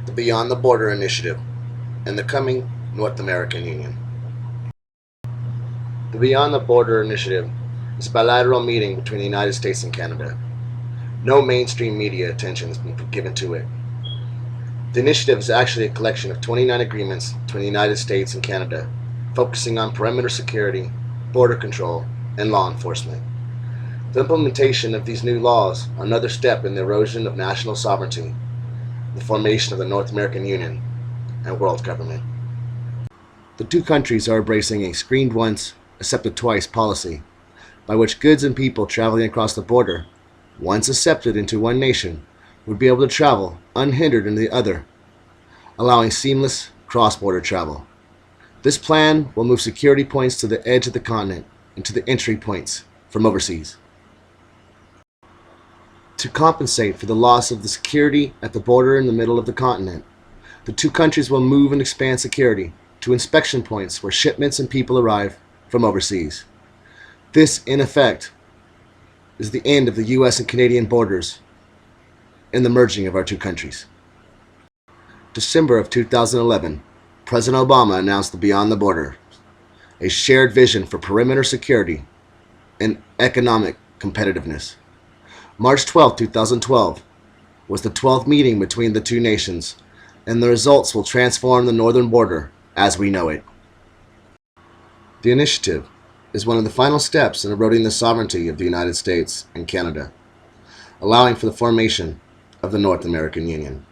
the Beyond the Border Initiative, and the coming North American Union. The Beyond the Border Initiative is a bilateral meeting between the United States and Canada. No mainstream media attention has been given to it. The initiative is actually a collection of 29 agreements between the United States and Canada, focusing on perimeter security, border control, and law enforcement. The implementation of these new laws are another step in the erosion of national sovereignty, the formation of the North American Union, and world government. The two countries are embracing a screened once, accepted twice policy, by which goods and people traveling across the border, once accepted into one nation, would be able to travel unhindered into the other, allowing seamless cross-border travel. This plan will move security points to the edge of the continent and to the entry points from overseas. To compensate for the loss of the security at the border in the middle of the continent, the two countries will move and expand security to inspection points where shipments and people arrive from overseas. This, in effect, is the end of the U.S. and Canadian borders and the merging of our two countries. December of 2011, President Obama announced the Beyond the Border, a shared vision for perimeter security and economic competitiveness. March 12, 2012 was the 12th meeting between the two nations, and the results will transform the northern border as we know it. The initiative is one of the final steps in eroding the sovereignty of the United States and Canada, allowing for the formation of the North American Union.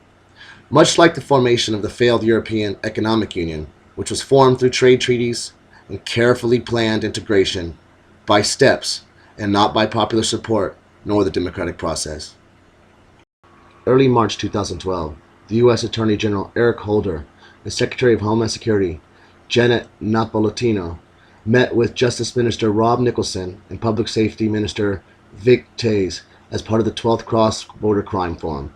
Much like the formation of the failed European Economic Union, which was formed through trade treaties and carefully planned integration by steps and not by popular support nor the democratic process. Early March 2012, the U.S. Attorney General Eric Holder and Secretary of Homeland Security Janet Napolitano met with Justice Minister Rob Nicholson and Public Safety Minister Vic Tays as part of the 12th Cross-Border Crime Forum.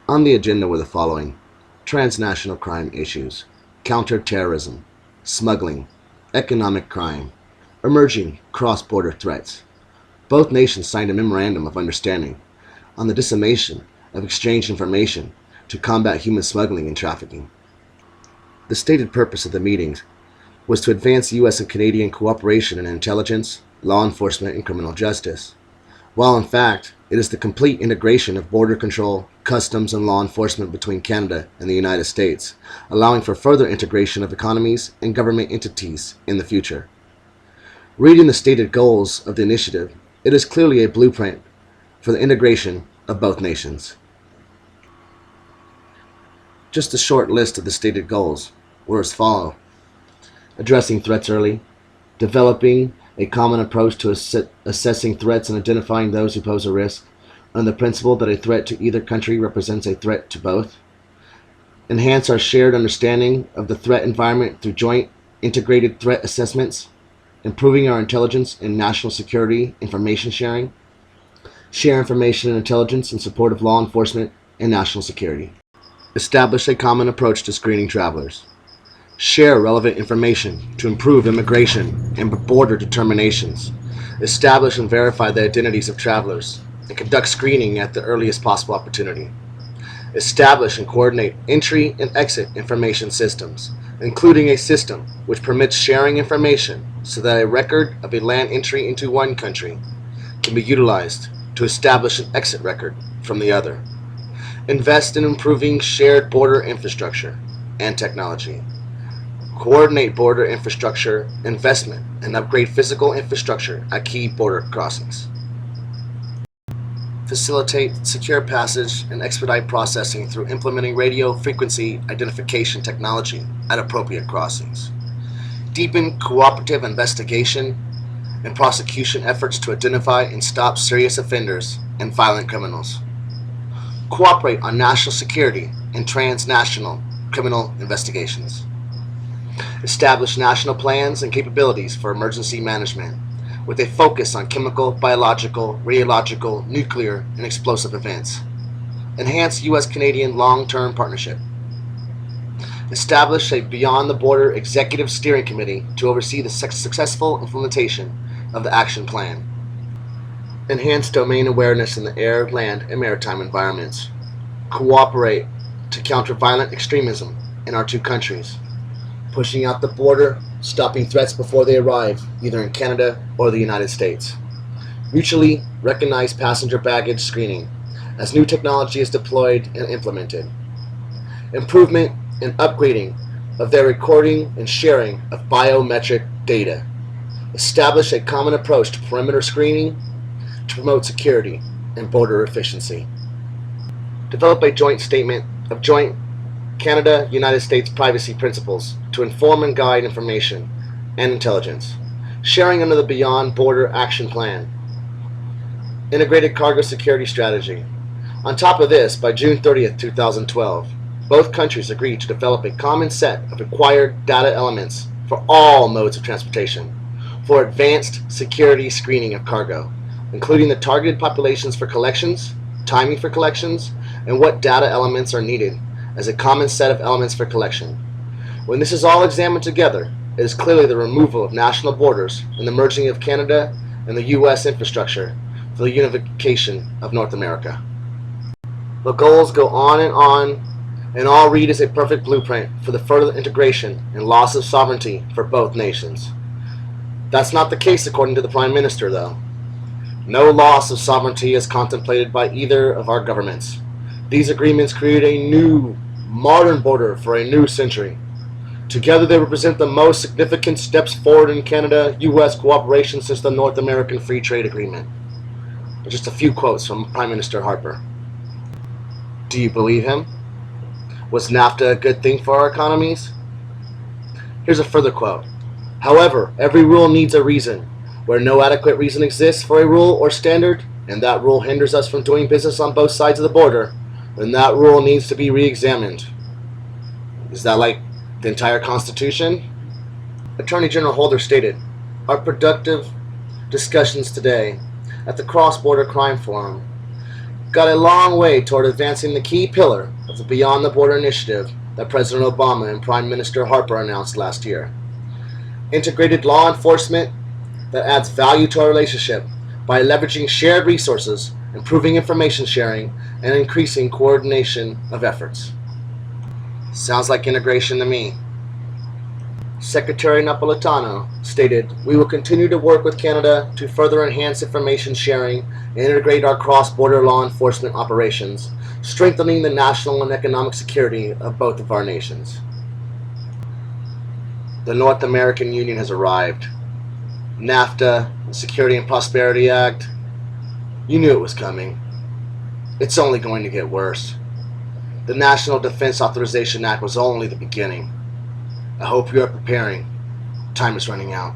On the agenda were the following: transnational crime issues, counterterrorism, smuggling, economic crime, emerging cross-border threats. Both nations signed a memorandum of understanding on the dissemination of exchanged information to combat human smuggling and trafficking. The stated purpose of the meetings was to advance U.S. and Canadian cooperation in intelligence, law enforcement, and criminal justice, while in fact it is the complete integration of border control, customs, and law enforcement between Canada and the United States, allowing for further integration of economies and government entities in the future. Reading the stated goals of the initiative, it is clearly a blueprint for the integration of both nations. Just a short list of the stated goals were as follows: addressing threats early, developing a common approach to assessing threats and identifying those who pose a risk, on the principle that a threat to either country represents a threat to both, enhance our shared understanding of the threat environment through joint integrated threat assessments, improving our intelligence and national security information sharing, share information and intelligence in support of law enforcement and national security, establish a common approach to screening travelers, share relevant information to improve immigration and border determinations, establish and verify the identities of travelers, and conduct screening at the earliest possible opportunity, establish and coordinate entry and exit information systems, including a system which permits sharing information so that a record of a land entry into one country can be utilized to establish an exit record from the other, invest in improving shared border infrastructure and technology, coordinate border infrastructure investment and upgrade physical infrastructure at key border crossings, facilitate secure passage and expedite processing through implementing radio frequency identification technology at appropriate crossings, deepen cooperative investigation and prosecution efforts to identify and stop serious offenders and violent criminals, cooperate on national security and transnational criminal investigations, establish national plans and capabilities for emergency management with a focus on chemical, biological, radiological, nuclear, and explosive events, enhance U.S.-Canadian long-term partnership, establish a Beyond the Border Executive Steering Committee to oversee the successful implementation of the action plan, enhance domain awareness in the air, land, and maritime environments, cooperate to counter violent extremism in our two countries, pushing out the border, stopping threats before they arrive, either in Canada or the United States. Mutually recognize passenger baggage screening as new technology is deployed and implemented. Improvement and upgrading of their recording and sharing of biometric data. Establish a common approach to perimeter screening to promote security and border efficiency. Develop a joint statement of joint Canada-United States privacy principles to inform and guide information and intelligence. Sharing under the Beyond Border Action Plan. Integrated cargo security strategy. On top of this, by June 30th, 2012, both countries agreed to develop a common set of required data elements for all modes of transportation for advanced security screening of cargo, including the targeted populations for collections, timing for collections, and what data elements are needed as a common set of elements for collection. When this is all examined together, it is clearly the removal of national borders and the merging of Canada and the U.S. infrastructure for the unification of North America. The goals go on, and all read as a perfect blueprint for the further integration and loss of sovereignty for both nations. That's not the case according to the Prime Minister, though. No loss of sovereignty is contemplated by either of our governments. These agreements create a new, modern border for a new century. Together they represent the most significant steps forward in Canada-U.S. cooperation since the North American Free Trade Agreement. Just a few quotes from Prime Minister Harper. Do you believe him? Was NAFTA a good thing for our economies? Here's a further quote. However, every rule needs a reason. Where no adequate reason exists for a rule or standard, and that rule hinders us from doing business on both sides of the border, then that rule needs to be re-examined. Is that like the entire Constitution? Attorney General Holder stated, our productive discussions today at the Cross-Border Crime Forum got a long way toward advancing the key pillar of the Beyond the Border initiative that President Obama and Prime Minister Harper announced last year. Integrated law enforcement that adds value to our relationship by leveraging shared resources, improving information sharing, and increasing coordination of efforts. Sounds like integration to me. Secretary Napolitano stated, we will continue to work with Canada to further enhance information sharing and integrate our cross-border law enforcement operations, strengthening the national and economic security of both of our nations. The North American Union has arrived. NAFTA, the Security and Prosperity Act, you knew it was coming. It's only going to get worse. The National Defense Authorization Act was only the beginning. I hope you are preparing. Time is running out.